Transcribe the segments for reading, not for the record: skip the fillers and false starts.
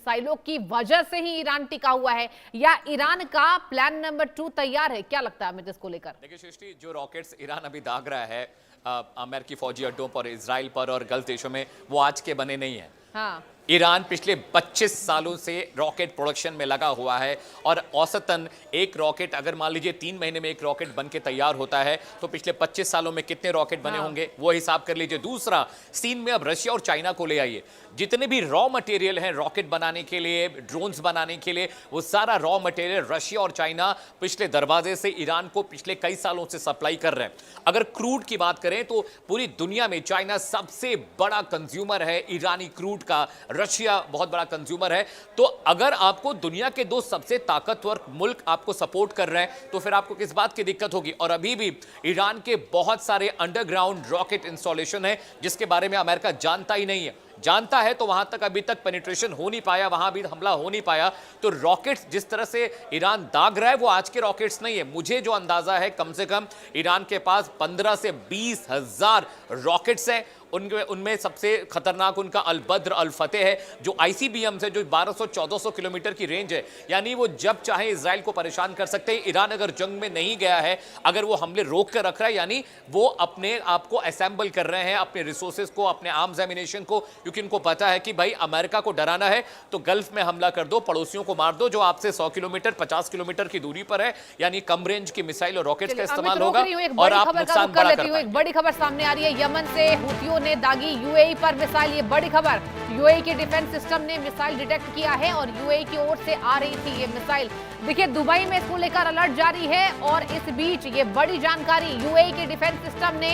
मिसाइलों की वजह से ही ईरान टिका हुआ है, या ईरान का प्लान नंबर 2 तैयार है? क्या लगता है हमें इसको लेकर? देखिए सृष्टि, जो रॉकेट्स ईरान अभी दाग रहा है अमेरिकी फौजी अड्डों पर, इजराइल पर और गल्फ देशों में, वो आज के बने नहीं है। हाँ, ईरान पिछले 25 सालों से रॉकेट प्रोडक्शन में लगा हुआ है और औसतन एक रॉकेट, अगर मान लीजिए 3 महीने में एक रॉकेट बन के तैयार होता है, तो पिछले 25 सालों में कितने रॉकेट बने होंगे वो हिसाब कर लीजिए। दूसरा, सीन में अब रशिया और चाइना को ले आइए। जितने भी रॉ मटेरियल हैं रॉकेट बनाने के लिए, ड्रोन्स बनाने के लिए, वो सारा रॉ मटेरियल रशिया और चाइना पिछले दरवाजे से ईरान को पिछले कई सालों से सप्लाई कर रहे हैं। अगर क्रूड की बात करें तो पूरी दुनिया में चाइना सबसे बड़ा कंज्यूमर है ईरानी क्रूड का, रशिया बहुत बड़ा कंज्यूमर है। तो अगर आपको दुनिया के दो सबसे ताकतवर मुल्क आपको सपोर्ट कर रहे हैं, तो फिर आपको किस बात की दिक्कत होगी? और अभी भी ईरान के बहुत सारे अंडरग्राउंड रॉकेट इंस्टॉलेशन है जिसके बारे में अमेरिका जानता ही नहीं है। जानता है तो वहां तक अभी तक पेनिट्रेशन हो नहीं पाया, वहां भी हमला हो नहीं पाया। तो रॉकेट्स जिस तरह से ईरान दाग रहा है वो आज के रॉकेट्स नहीं है। मुझे जो अंदाजा है, कम से कम ईरान के पास 15 से 20 हजार रॉकेट्स हैं। उनमें सबसे खतरनाक उनका अल-बद्र अल-फतेह है, जो आईसीबीएम से, जो 1200-1400 किलोमीटर की रेंज है, यानी वो जब चाहे इजराइल को परेशान कर सकते हैं। ईरान अगर जंग में नहीं गया है, अगर वो हमले रोक कर रख रहा है, यानी वो अपने आप को असेंबल कर रहे हैं, अपने रिसोर्सेज को, अपने आर्म्स एमिनेशन को, क्योंकि उनको पता है कि भाई अमेरिका को डराना है तो गल्फ में हमला कर दो, पड़ोसियों को मार दो जो आपसे 100 किलोमीटर 50 किलोमीटर की दूरी पर है, यानी कम रेंज की मिसाइल और रॉकेट्स का इस्तेमाल होगा और आप नुकसान बड़ा कर पाएंगे। एक बड़ी खबर सामने आ रही है, यमन से हुतियों ने दागी यूएई पर मिसाइल। ये बड़ी खबर, यूएई के डिफेंस सिस्टम ने मिसाइल डिटेक्ट किया है और यूएई की ओर से आ रही थी ये मिसाइल। देखिए, दुबई में इसको लेकर अलर्ट जारी है और इस बीच ये बड़ी जानकारी, यूएई के डिफेंस सिस्टम ने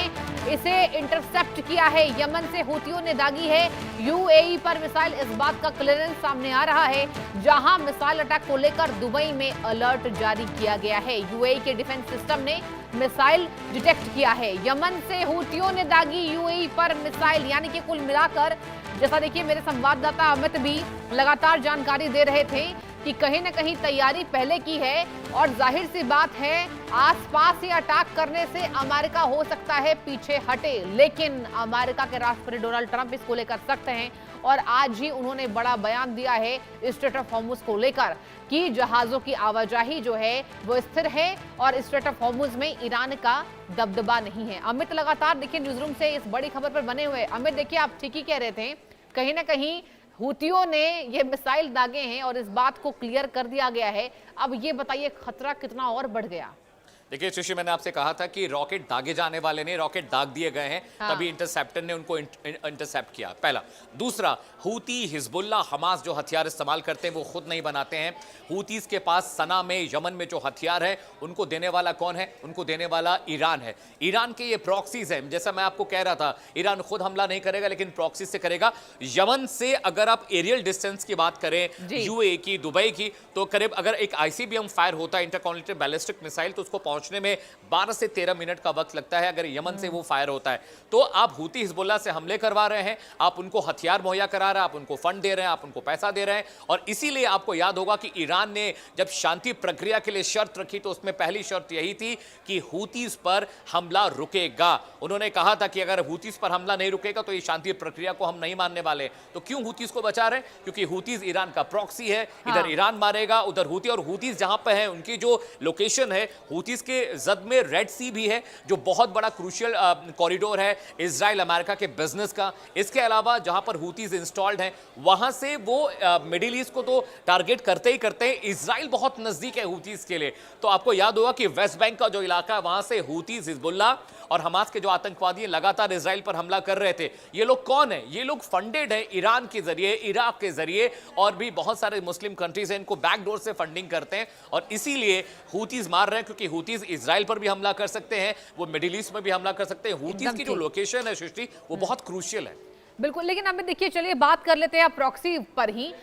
इसे इंटरसेप्ट किया है। यमन से हुतियों ने दागी है यूएई पर मिसाइल। इस बात का क्लियरेंस सामने आ रहा है, जहां मिसाइल अटैक को लेकर दुबई में अलर्ट जारी किया गया है। यूएई के डिफेंस सिस्टम ने मिसाइल डिटेक्ट किया है। यमन से हुतियों ने दागी यूएई पर मिसाइल, यानी कि कुल मिलाकर, जैसा देखिए मेरे संवाददाता अमित भी लगातार जानकारी दे रहे थे कि कहीं ना कहीं तैयारी पहले की है और जाहिर सी बात है आसपास से अटैक करने से अमेरिका हो सकता है पीछे हटे, लेकिन अमेरिका के राष्ट्रपति डोनाल्ड ट्रंप इसको लेकर सख्त हैं और आज ही उन्होंने बड़ा बयान दिया है स्ट्रेट ऑफ हॉर्मुज को लेकर कि जहाजों की आवाजाही जो है वो स्थिर है और स्ट्रेट ऑफ हॉर्मुज में ईरान का दबदबा नहीं है। अमित लगातार देखिए न्यूज रूम से इस बड़ी खबर पर बने हुए। अमित, देखिए आप ठीक ही कह रहे थे, कहीं ना कहीं हुतियों ने ये मिसाइल दागे हैं और इस बात को क्लियर कर दिया गया है। अब ये बताइए खतरा कितना और बढ़ गया? देखिए सुशी, मैंने आपसे कहा था कि रॉकेट दागे जाने वाले नहीं, रॉकेट दाग दिए गए हैं। हाँ। तभी इंटरसेप्टर ने उनको इंटरसेप्ट किया, पहला। दूसरा, हूती, हिजबुल्ला, हमास जो हथियार इस्तेमाल करते हैं वो खुद नहीं बनाते हैं। हूतीस के पास सना में, यमन में जो हथियार है उनको देने वाला कौन है? उनको देने वाला ईरान है। ईरान के ये प्रॉक्सीज हैं, जैसा मैं आपको कह रहा था, ईरान खुद हमला नहीं करेगा लेकिन प्रॉक्सी से करेगा। यमन से अगर आप एरियल डिस्टेंस की बात करें, यूएई की, दुबई की, तो करीब अगर एक आईसीबीएम फायर होता है, इंटरकॉन्टिनेंटल बैलिस्टिक मिसाइल, तो उसको पहुंचने में 12 से 13 मिनट का वक्त लगता है। अगर यमन से वो फायर होता है तो आप हूती हिजबुल्ला से हमले करवा रहे हैं, आप उनको हथियार मुहैया करा रहे हैं, आप उनको फंड दे रहे हैं, आप उनको पैसा दे रहे हैं। और इसीलिए आपको याद होगा कि ईरान ने जब शांति प्रक्रिया के लिए शर्त रखी तो उसमें पहली शर्त यही थी कि हूतीस पर हमला रुकेगा। उन्होंने कहा था कि अगर हूतीस पर हमला नहीं रुकेगा तो ये शांति प्रक्रिया को हम नहीं मानने वाले। तो क्यों हूतीस को बचा रहे हैं? क्योंकि हूतीस ईरान का प्रॉक्सी है। इधर ईरान मारेगा, उधर हूती, और हूतीस जहां पर है उनकी जो लोकेशन है, हूतीस के जद में रेड सी भी है जो बहुत बड़ा क्रूशियल कॉरिडोर है इजराइल अमेरिका के बिजनेस का। इसके अलावा जहां पर हूतीज इंस्टॉल्ड हैं वहां से वो मिडिल ईस्ट को तो टारगेट करते ही करते हैं। इजराइल बहुत नजदीक है हूतीज के लिए। तो आपको याद होगा कि वेस्ट बैंक का जो इलाका है वहां से हूतीज, हिजबुल्ला और हमास के जो आतंकवादी लगातार इजराइल पर हमला कर रहे थे। ये लोग कौन है? ये लोग फंडेड है ईरान के जरिए, इराक के जरिए, और भी बहुत सारे मुस्लिम कंट्रीज हैं, इनको बैकडोर से फंडिंग करते हैं और इसीलिए हूतीज मार रहे हैं। क्योंकि हूतीज इजराइल पर भी हमला कर सकते हैं, वो मिडिल ईस्ट में भी हमला कर सकते हैं। हूतीज की जो लोकेशन है सृष्टि, वो बहुत क्रूशियल है। बिल्कुल, लेकिन हमें देखिए, चलिए बात कर लेते हैं प्रॉक्सी पर ही।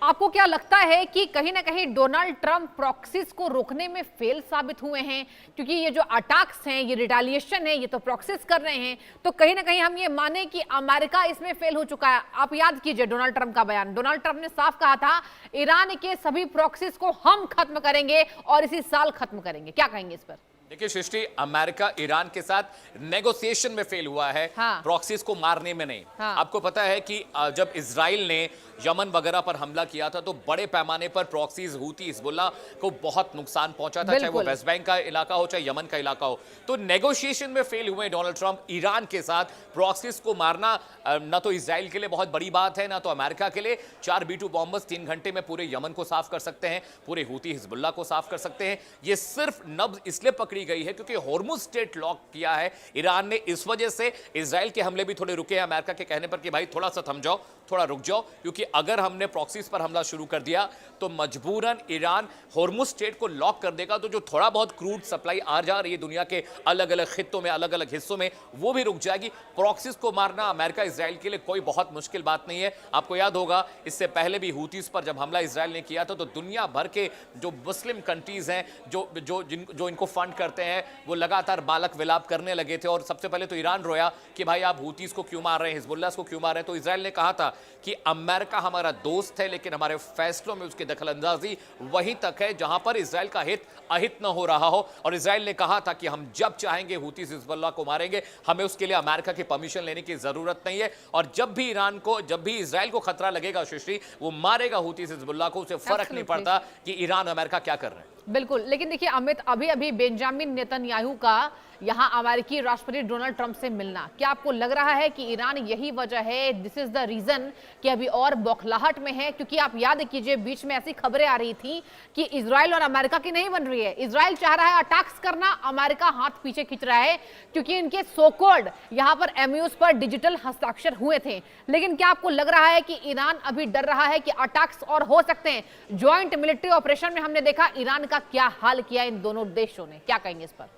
आपको क्या लगता है कि कहीं ना कहीं डोनाल्ड ट्रंप प्रॉक्सीज को रोकने में फेल साबित हुए हैं? क्योंकि ये जो अटैक्स हैं, ये रिटालिएशन है, ये तो प्रॉक्सीज कर रहे हैं, तो कहीं ना कहीं हम ये माने कि अमेरिका इसमें फेल हो चुका है। आप याद कीजिए डोनाल्ड ट्रंप का बयान। डोनाल्ड ट्रंप ने साफ कहा था ईरान के सभी प्रॉक्सीज को हम खत्म करेंगे और इसी साल खत्म करेंगे। क्या कहेंगे इस पर? देखिए सृष्टि, अमेरिका ईरान के साथ नेगोशिएशन में फेल हुआ है, हाँ। प्रॉक्सीज को मारने में नहीं। हाँ। आपको पता है कि जब इजराइल ने यमन वगैरह पर हमला किया था तो बड़े पैमाने पर प्रॉक्सीज हूती हिजबुल्लाह को बहुत नुकसान पहुंचा था, चाहे वो वेस्ट बैंक का इलाका हो चाहे यमन का इलाका हो। तो नेगोशिएशन में फेल हुए डोनाल्ड ट्रंप ईरान के साथ। प्रॉक्सीज को मारना ना तो इजराइल के लिए बहुत बड़ी बात है ना तो अमेरिका के लिए। 4 B-2 बॉम्बर्स 3 घंटे में पूरे यमन को साफ कर सकते हैं, पूरे हूती हिजबुल्लाह को साफ कर सकते हैं। ये सिर्फ नब्ज इसलिए पकड़ी गई है क्योंकि हॉर्मुज स्ट्रेट लॉक किया है ईरान ने। इस वजह से इजराइल के हमले भी थोड़े रुके हैं अमेरिका के कहने पर कि भाई थोड़ा सा थम जाओ, थोड़ा रुक जाओ, क्योंकि अगर हमने प्रॉक्सीज पर हमला शुरू कर दिया तो मजबूरन ईरान हॉर्मुज स्ट्रेट को लॉक कर देगा। तो जो थोड़ा बहुत क्रूड सप्लाई आ जा रही है दुनिया के अलग अलग खित्तों में, अलग अलग हिस्सों में, वो भी रुक जाएगी। प्रॉक्सीज को मारना अमेरिका इजराइल के लिए कोई बहुत मुश्किल बात नहीं है। आपको याद होगा इससे पहले भी हूतीज पर जब हमला इजराइल ने किया था तो दुनिया भर के जो मुस्लिम कंट्रीज हैं जो इनको फंड करते हैं वो लगातार बालक विलाप करने लगे थे। और सबसे पहले तो ईरान रोया कि भाई आप हूतीज को क्यों मार रहे हैं, हिजबुल्लाह को क्यों मार रहे हैं। तो इजराइल ने कहा था कि अमेरिका हमारा दोस्त है लेकिन हमारे फैसलों में उसकी दखलंदाजी वहीं तक है जहां पर इजराइल का हित अहित न हो रहा हो। और इजराइल ने कहा था कि हम जब चाहेंगे हूती हिजबुल्लाह को मारेंगे, हमें उसके लिए अमेरिका की परमिशन लेने की जरूरत नहीं है। और जब भी इजराइल को खतरा लगेगा सृष्टि, वो मारेगा हूती हिजबुल्लाह को। उसे फर्क नहीं पड़ता कि ईरान अमेरिका क्या कर रहे हैं। बिल्कुल, लेकिन देखिए अमित, अभी बेंजामिन नेतन्याहू का यहाँ अमेरिकी राष्ट्रपति डोनाल्ड ट्रंप से मिलना, क्या आपको लग रहा है कि ईरान यही वजह है, दिस इज द रीजन कि अभी और बौखलाहट में है? क्योंकि आप याद कीजिए बीच में ऐसी खबरें आ रही थी कि इजराइल और अमेरिका की नहीं बन रही है। इजराइल चाह रहा है अटैक्स करना, अमेरिका हाथ पीछे खींच रहा है क्योंकि इनके सोकोल्ड यहाँ पर MOUs पर डिजिटल हस्ताक्षर हुए थे। लेकिन क्या आपको लग रहा है कि ईरान अभी डर रहा है कि अटैक्स और हो सकते हैं? ज्वाइंट मिलिट्री ऑपरेशन में हमने देखा ईरान का क्या हाल किया इन दोनों देशों ने, क्या कहेंगे इस पर?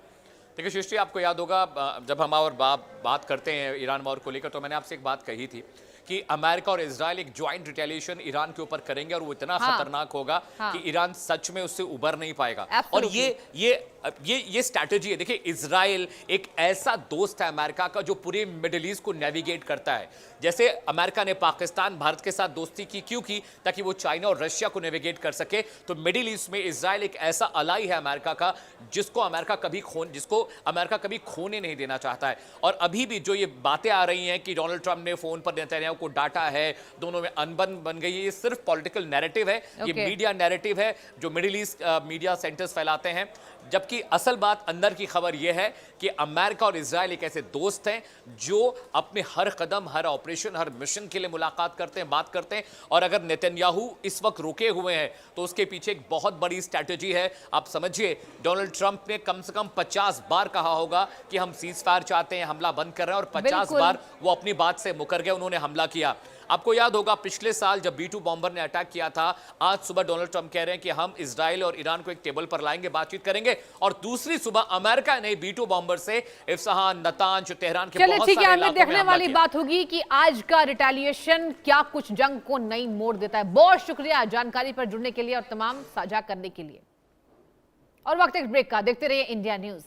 देखिए सृष्टि, आपको याद होगा जब हम और बात करते हैं ईरान वॉर को लेकर तो मैंने आपसे एक बात कही थी कि अमेरिका और इजराइल एक ज्वाइंट रिटेलिएशन ईरान के ऊपर करेंगे और वो इतना खतरनाक होगा कि ईरान सच में उससे उबर नहीं पाएगा। और ये स्ट्रैटेजी है। देखिए इजराइल एक ऐसा दोस्त है अमेरिका का जो पूरे मिडिल ईस्ट को नेविगेट करता है। जैसे अमेरिका ने पाकिस्तान भारत के साथ दोस्ती की, क्यों की? ताकि वो चाइना और रशिया को नेविगेट कर सके। तो मिडिल ईस्ट में इजराइल एक ऐसा अलाई है अमेरिका का जिसको अमेरिका कभी खोने नहीं देना चाहता है। और अभी भी जो ये बातें आ रही हैं कि डोनाल्ड ट्रंप ने फोन पर नेतन्याहू को डांटा है, दोनों में अनबन बन गई है, ये सिर्फ पॉलिटिकल नैरेटिव है। ये मीडिया नैरेटिव है जो मिडिल ईस्ट मीडिया सेंटर्स फैलाते हैं। जबकि असल बात अंदर की खबर यह है कि अमेरिका और इजराइल एक ऐसे दोस्त हैं जो अपने हर कदम, हर ऑपरेशन, हर मिशन के लिए मुलाकात करते हैं, बात करते हैं। और अगर नेतन्याहू इस वक्त रुके हुए हैं तो उसके पीछे एक बहुत बड़ी स्ट्रैटेजी है। आप समझिए डोनाल्ड ट्रंप ने कम से कम 50 बार कहा होगा कि हम सीज फायर चाहते हैं, हमला बंद कर रहे हैं, और 50 बार वो अपनी बात से मुकर गए, उन्होंने हमला किया। आपको याद होगा पिछले साल जब B-2 बॉम्बर ने अटैक किया था, आज सुबह डोनाल्ड ट्रंप कह रहे हैं कि हम इजराइल और ईरान को एक टेबल पर लाएंगे, बातचीत करेंगे। और दूसरी सुबह अमेरिका ने B-2 बॉम्बर से इस्फहान, नतांज, तेहरान के बहुत सारे इलाकों में देखने वाली बात होगी कि आज का रिटेलिएशन क्या कुछ जंग को नई मोड़ देता है। बहुत शुक्रिया जानकारी पर जुड़ने के लिए और तमाम साझा करने के लिए। और वक्त एक ब्रेक का, देखते रहिए इंडिया न्यूज।